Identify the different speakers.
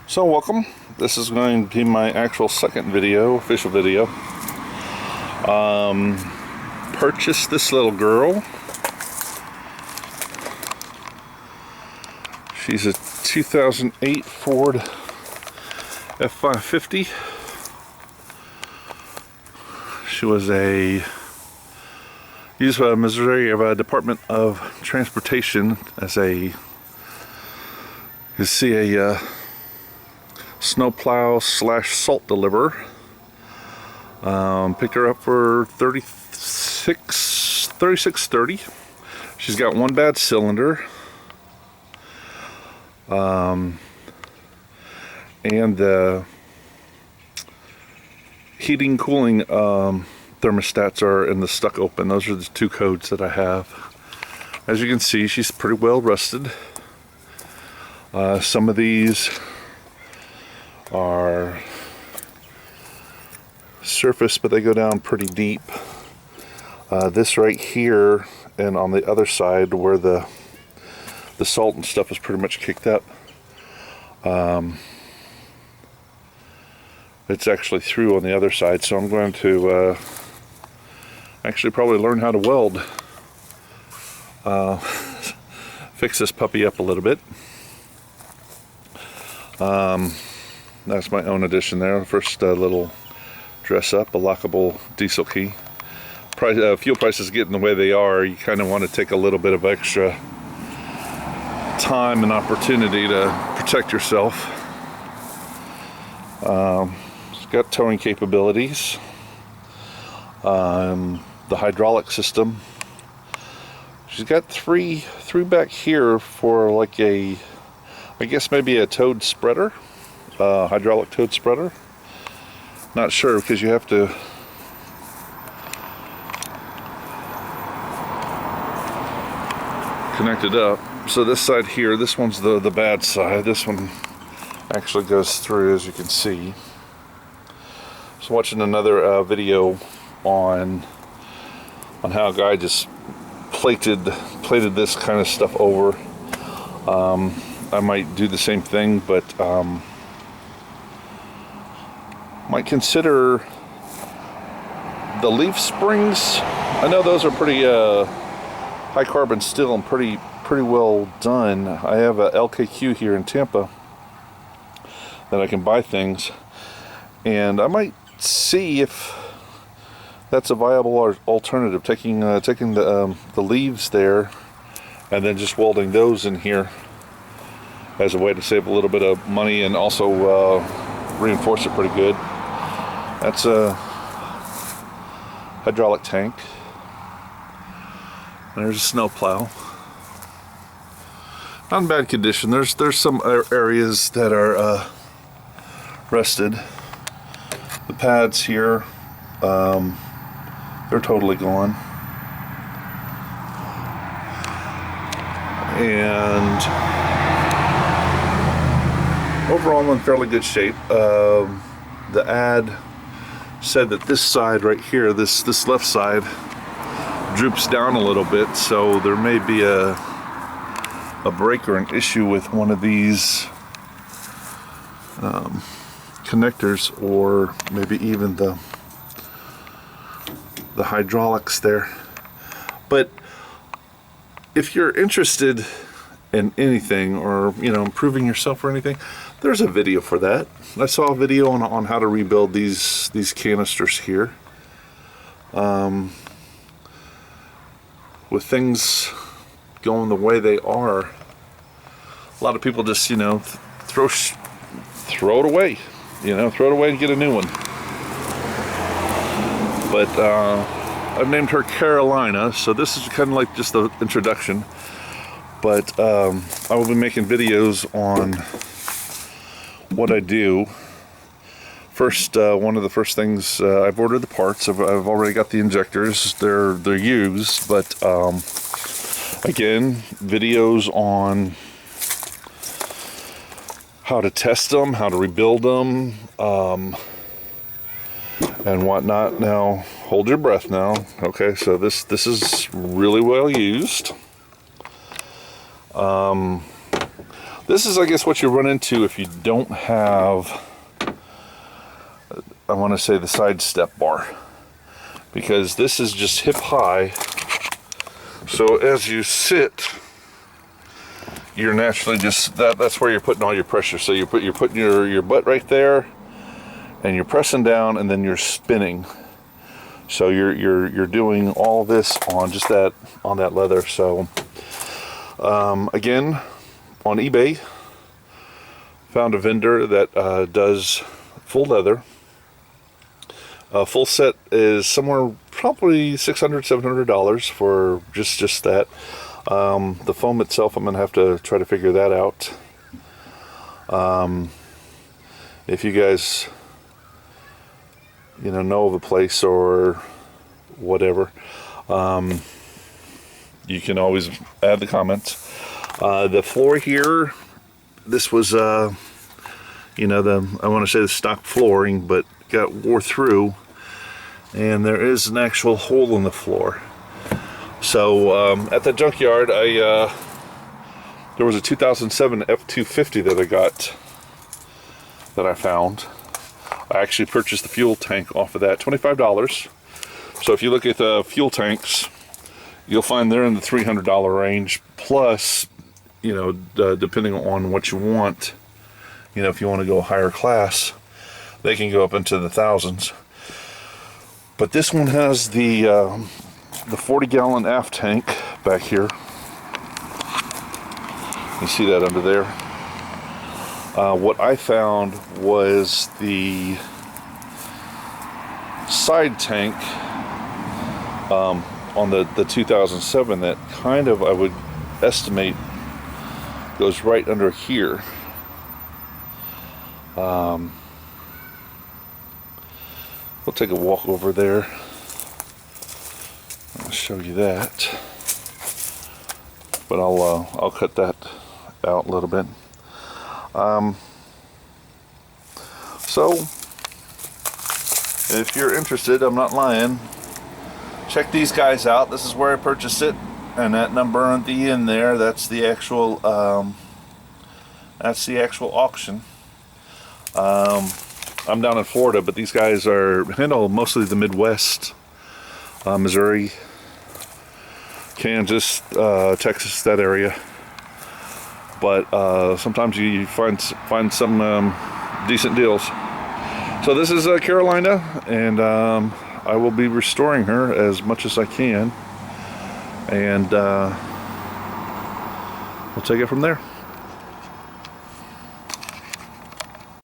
Speaker 1: So welcome. This is going to be my actual second video, official video. Purchased this little girl. She's a 2008 Ford F550. She was used by Missouri Department of Transportation as a snowplow / salt deliverer. Picked her up for $36.30. She's got one bad cylinder, and the heating cooling thermostats are in the stuck open. Those are the two codes that I have. As you can see, she's pretty well rusted. Some of these are surface, but they go down pretty deep. This right here and on the other side where the salt and stuff is pretty much kicked up, it's actually through on the other side, so I'm going to actually probably learn how to weld, fix this puppy up a little bit. That's my own addition there. First little dress up, a lockable diesel key. Fuel prices getting the way they are, you kind of want to take a little bit of extra time and opportunity to protect yourself. It's got towing capabilities. The hydraulic system. She's got three back here for like I guess maybe a towed spreader, hydraulic towed spreader. Not sure, because you have to connect it up. So this side here, this one's the bad side. This one actually goes through, as you can see. So watching another video on how a guy just plated this kind of stuff over. I might do the same thing, but might consider the leaf springs. I know those are pretty high carbon steel and pretty well done. I have a LKQ here in Tampa that I can buy things, and I might see if that's a viable alternative. Taking the leaves there and then just welding those in here as a way to save a little bit of money and also reinforce it pretty good. That's a hydraulic tank. There's a snow plow. Not in bad condition. There's some areas that are rusted. The pads here, they're totally gone. And overall in fairly good shape. The ad said that this side right here, this left side, droops down a little bit, so there may be a break or an issue with one of these connectors, or maybe even the hydraulics there. But if you're interested in anything, or improving yourself or anything, there's a video for that. I saw a video on how to rebuild these canisters here. With things going the way they are, a lot of people just throw it away, throw it away and get a new one. But I've named her Caralyna, so this is kind of like just the introduction. But I will be making videos on what I do. First, one of the first things, I've ordered the parts. I've already got the injectors. They're used, but again, videos on how to test them, how to rebuild them, and whatnot. Now, hold your breath now. Okay, so this is really well used. This is, I guess, what you run into if you don't have, I want to say, the side step bar, because this is just hip high. So as you sit, you're naturally just, that's where you're putting all your pressure. So you're putting your butt right there, and you're pressing down, and then you're spinning. So you're doing all this on just that, on that leather. So again, on eBay, found a vendor that does full leather. Full set is somewhere probably $600, $700 for just that. The foam itself, I'm gonna have to try to figure that out. If you guys, know of a place or whatever, you can always add the comments. The floor here, this was, I want to say the stock flooring, but got wore through, and there is an actual hole in the floor. So at the junkyard, there was a 2007 F-250 that I got, that I found. I actually purchased the fuel tank off of that, $25. So if you look at the fuel tanks, you'll find they're in the $300 range, plus, depending on what you want, if you want to go higher class, they can go up into the thousands. But this one has the 40-gallon aft tank back here. You see that under there. What I found was the side tank on the 2007 that kind of, I would estimate, goes right under here. We'll take a walk over there. I'll show you that, but I'll cut that out a little bit. So if you're interested, I'm not lying, check these guys out. This is where I purchased it, and that number at the end there, that's the actual auction. I'm down in Florida, but these guys handle mostly the Midwest, Missouri, Kansas, Texas, that area. But sometimes you find some decent deals. So this is Caralyna, and I will be restoring her as much as I can, and we'll take it from there.